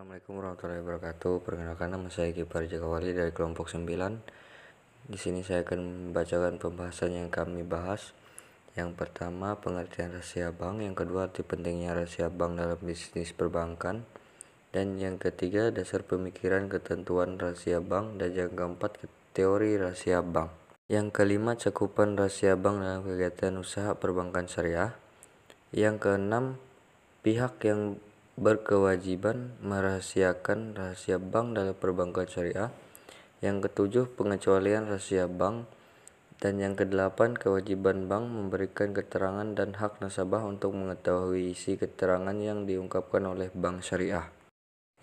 Assalamualaikum warahmatullahi wabarakatuh. Perkenalkan, nama saya Kipar Jakawali dari kelompok 9. Di sini saya akan membacakan pembahasan yang kami bahas. Yang pertama, pengertian rahasia bank. Yang kedua, arti pentingnya rahasia bank dalam bisnis perbankan. Dan yang ketiga, dasar pemikiran ketentuan rahasia bank. Dan yang keempat, teori rahasia bank. Yang kelima, cakupan rahasia bank dalam kegiatan usaha perbankan syariah. Yang keenam, pihak yang berkewajiban merahasiakan rahasia bank dalam perbankan syariah. Yang ketujuh, pengecualian rahasia bank. Dan yang kedelapan, kewajiban bank memberikan keterangan dan hak nasabah untuk mengetahui isi keterangan yang diungkapkan oleh bank syariah.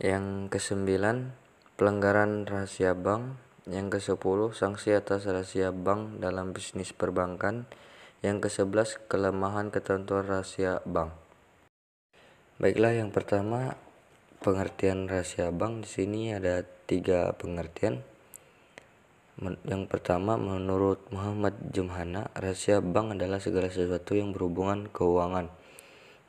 Yang kesembilan, pelanggaran rahasia bank. Yang kesepuluh, sanksi atas rahasia bank dalam bisnis perbankan. Yang kesebelas, kelemahan ketentuan rahasia bank. Baiklah, yang pertama, pengertian rahasia bank. Di sini ada 3 pengertian. Yang pertama, menurut Muhammad Jumhana, rahasia bank adalah segala sesuatu yang berhubungan keuangan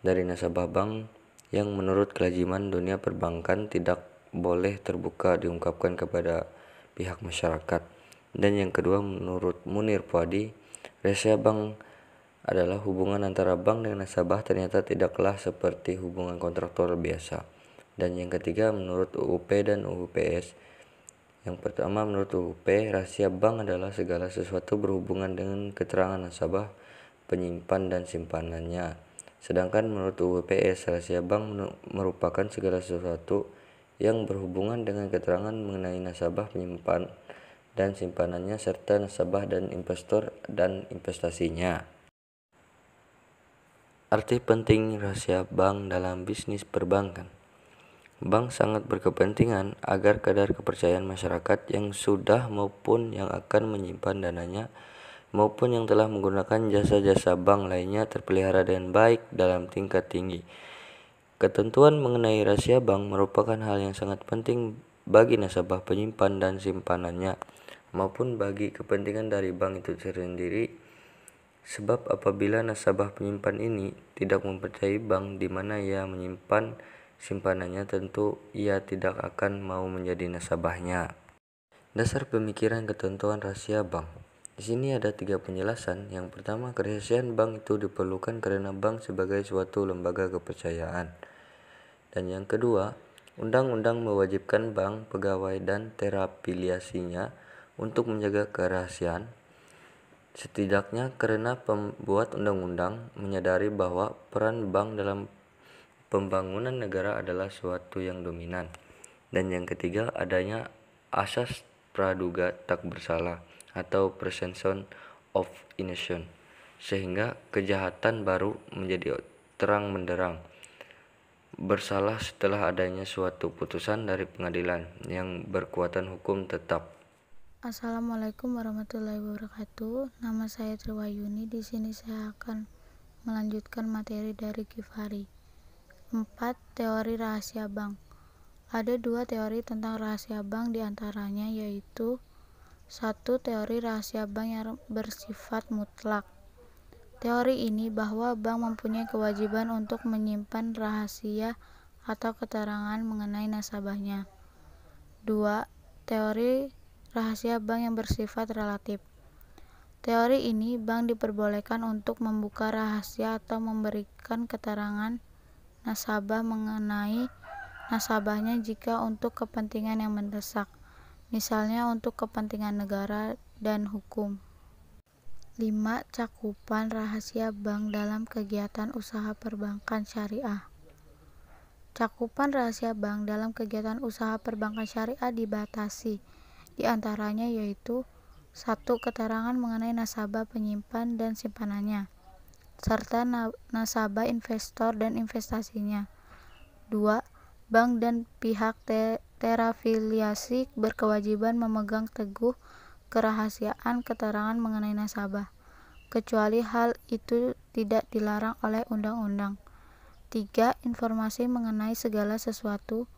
dari nasabah bank yang menurut kelaziman dunia perbankan tidak boleh terbuka diungkapkan kepada pihak masyarakat. Dan yang kedua, menurut Munir Puadi, rahasia bank adalah hubungan antara bank dengan nasabah ternyata tidaklah seperti hubungan kontraktual biasa. Dan yang ketiga, menurut UUP dan UUPS. Yang pertama, menurut UUP, rahasia bank adalah segala sesuatu berhubungan dengan keterangan nasabah, penyimpan dan simpanannya. Sedangkan menurut UUPS, rahasia bank merupakan segala sesuatu yang berhubungan dengan keterangan mengenai nasabah, penyimpan dan simpanannya serta nasabah dan investor dan investasinya. Arti penting rahasia bank dalam bisnis perbankan. Bank sangat berkepentingan agar kadar kepercayaan masyarakat yang sudah maupun yang akan menyimpan dananya maupun yang telah menggunakan jasa-jasa bank lainnya terpelihara dengan baik dalam tingkat tinggi. Ketentuan mengenai rahasia bank merupakan hal yang sangat penting bagi nasabah, penyimpan dan simpanannya maupun bagi kepentingan dari bank itu sendiri. Sebab apabila nasabah penyimpan ini tidak mempercayai bank di mana ia menyimpan simpanannya, tentu ia tidak akan mau menjadi nasabahnya. Dasar pemikiran ketentuan rahasia bank. Di sini ada 3 penjelasan. Yang pertama, kerahasiaan bank itu diperlukan karena bank sebagai suatu lembaga kepercayaan. Dan yang kedua, undang-undang mewajibkan bank, pegawai dan terafiliasinya untuk menjaga kerahasiaan. Setidaknya karena pembuat undang-undang menyadari bahwa peran bank dalam pembangunan negara adalah suatu yang dominan. Dan yang ketiga, adanya asas praduga tak bersalah atau presumption of innocence, sehingga kejahatan baru menjadi terang benderang bersalah setelah adanya suatu putusan dari pengadilan yang berkekuatan hukum tetap. Assalamualaikum warahmatullahi wabarakatuh. Nama saya Triwayuni. Di sini saya akan melanjutkan materi dari Kifari. 4. Teori rahasia bank. Ada 2 teori tentang rahasia bank, diantaranya yaitu 1. Teori rahasia bank yang bersifat mutlak. Teori ini bahwa bank mempunyai kewajiban untuk menyimpan rahasia atau keterangan mengenai nasabahnya. 2. Teori rahasia bank yang bersifat relatif. Teori ini, bank diperbolehkan untuk membuka rahasia atau memberikan keterangan nasabah mengenai nasabahnya jika untuk kepentingan yang mendesak, misalnya untuk kepentingan negara dan hukum. 5. Cakupan rahasia bank dalam kegiatan usaha perbankan syariah. Cakupan rahasia bank dalam kegiatan usaha perbankan syariah dibatasi, di antaranya yaitu 1. Keterangan mengenai nasabah, penyimpan dan simpanannya, serta nasabah, investor dan investasinya. 2. Bank dan pihak terafiliasi berkewajiban memegang teguh kerahasiaan keterangan mengenai nasabah, kecuali hal itu tidak dilarang oleh undang-undang. 3. Informasi mengenai segala sesuatu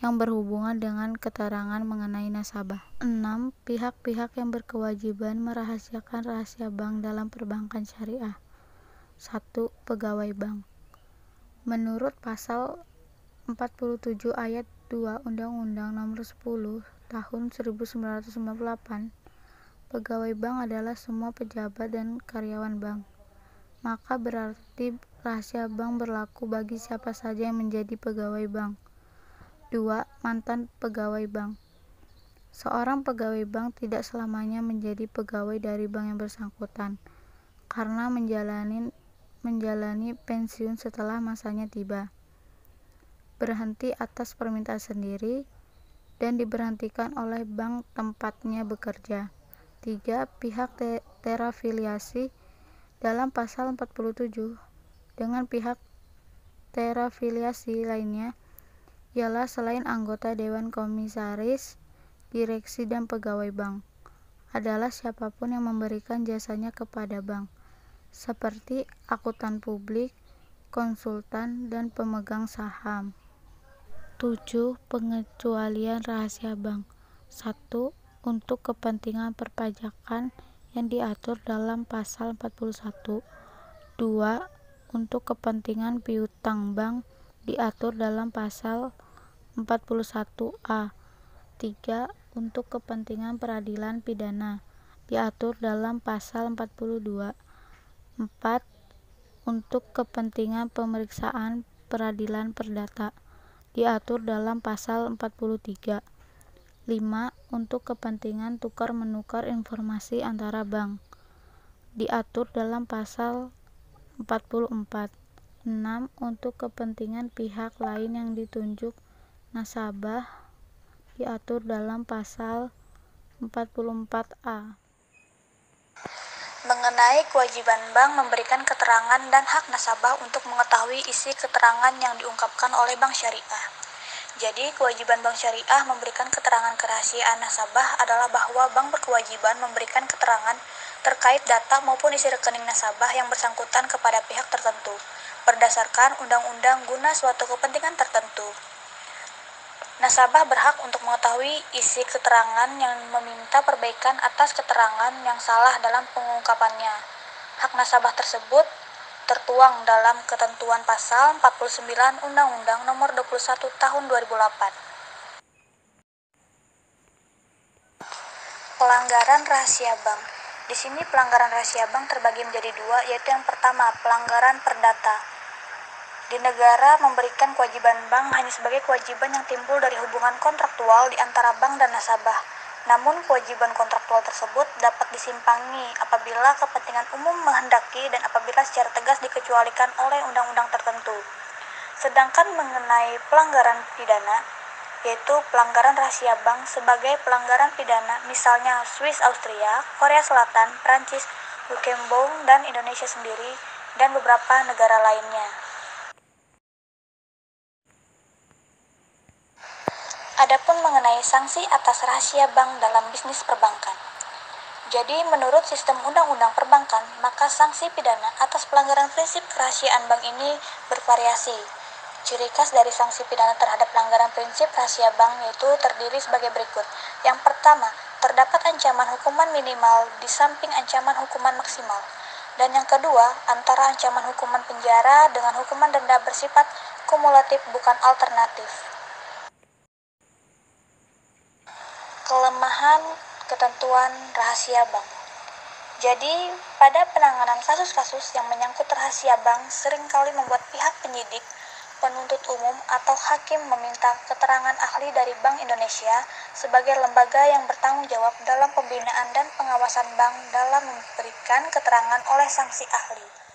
yang berhubungan dengan keterangan mengenai nasabah. 6. Pihak-pihak yang berkewajiban merahasiakan rahasia bank dalam perbankan syariah. 1. Pegawai bank. Menurut pasal 47 ayat 2 Undang-Undang Nomor 10 Tahun 1998, pegawai bank adalah semua pejabat dan karyawan bank. Maka berarti rahasia bank berlaku bagi siapa saja yang menjadi pegawai bank. 2. Mantan pegawai bank. Seorang pegawai bank tidak selamanya menjadi pegawai dari bank yang bersangkutan, karena menjalani pensiun setelah masanya tiba, berhenti atas permintaan sendiri, dan diberhentikan oleh bank tempatnya bekerja. 3. Pihak terafiliasi dalam pasal 47 dengan pihak terafiliasi lainnya ialah selain anggota Dewan Komisaris, direksi dan pegawai bank, adalah siapapun yang memberikan jasanya kepada bank, seperti akuntan publik, konsultan, dan pemegang saham. 7. Pengecualian rahasia bank. 1. Untuk kepentingan perpajakan yang diatur dalam pasal 41. 2. Untuk kepentingan piutang bank diatur dalam pasal 41A. 3. Untuk kepentingan peradilan pidana diatur dalam pasal 42. 4. Untuk kepentingan pemeriksaan peradilan perdata diatur dalam pasal 43. 5. Untuk kepentingan tukar-menukar informasi antara bank diatur dalam pasal 44. 6. Untuk kepentingan pihak lain yang ditunjuk nasabah diatur dalam pasal 44A. Mengenai kewajiban bank memberikan keterangan dan hak nasabah untuk mengetahui isi keterangan yang diungkapkan oleh bank syariah. Jadi, kewajiban bank syariah memberikan keterangan kerahasiaan nasabah adalah bahwa bank berkewajiban memberikan keterangan terkait data maupun isi rekening nasabah yang bersangkutan kepada pihak tertentu, berdasarkan undang-undang guna suatu kepentingan tertentu. Nasabah berhak untuk mengetahui isi keterangan yang meminta perbaikan atas keterangan yang salah dalam pengungkapannya. Hak nasabah tersebut tertuang dalam ketentuan pasal 49 Undang-Undang Nomor 21 Tahun 2008. Pelanggaran rahasia bank. Di sini pelanggaran rahasia bank terbagi menjadi dua, yaitu yang pertama, pelanggaran perdata. Di negara memberikan kewajiban bank hanya sebagai kewajiban yang timbul dari hubungan kontraktual di antara bank dan nasabah. Namun kewajiban kontraktual tersebut dapat disimpangi apabila kepentingan umum menghendaki dan apabila secara tegas dikecualikan oleh undang-undang tertentu. Sedangkan mengenai pelanggaran pidana, yaitu pelanggaran rahasia bank sebagai pelanggaran pidana misalnya Swiss Austria, Korea Selatan, Prancis, Luxembourg, dan Indonesia sendiri, dan beberapa negara lainnya. Adapun mengenai sanksi atas rahasia bank dalam bisnis perbankan. Jadi, menurut sistem undang-undang perbankan, maka sanksi pidana atas pelanggaran prinsip kerahasiaan bank ini bervariasi. Ciri khas dari sanksi pidana terhadap pelanggaran prinsip rahasia bank yaitu terdiri sebagai berikut. Yang pertama, terdapat ancaman hukuman minimal di samping ancaman hukuman maksimal. Dan yang kedua, antara ancaman hukuman penjara dengan hukuman denda bersifat kumulatif bukan alternatif. Kelemahan ketentuan rahasia bank. Jadi, pada penanganan kasus-kasus yang menyangkut rahasia bank seringkali membuat pihak penyidik, penuntut umum, atau hakim meminta keterangan ahli dari Bank Indonesia sebagai lembaga yang bertanggung jawab dalam pembinaan dan pengawasan bank dalam memberikan keterangan oleh sanksi ahli.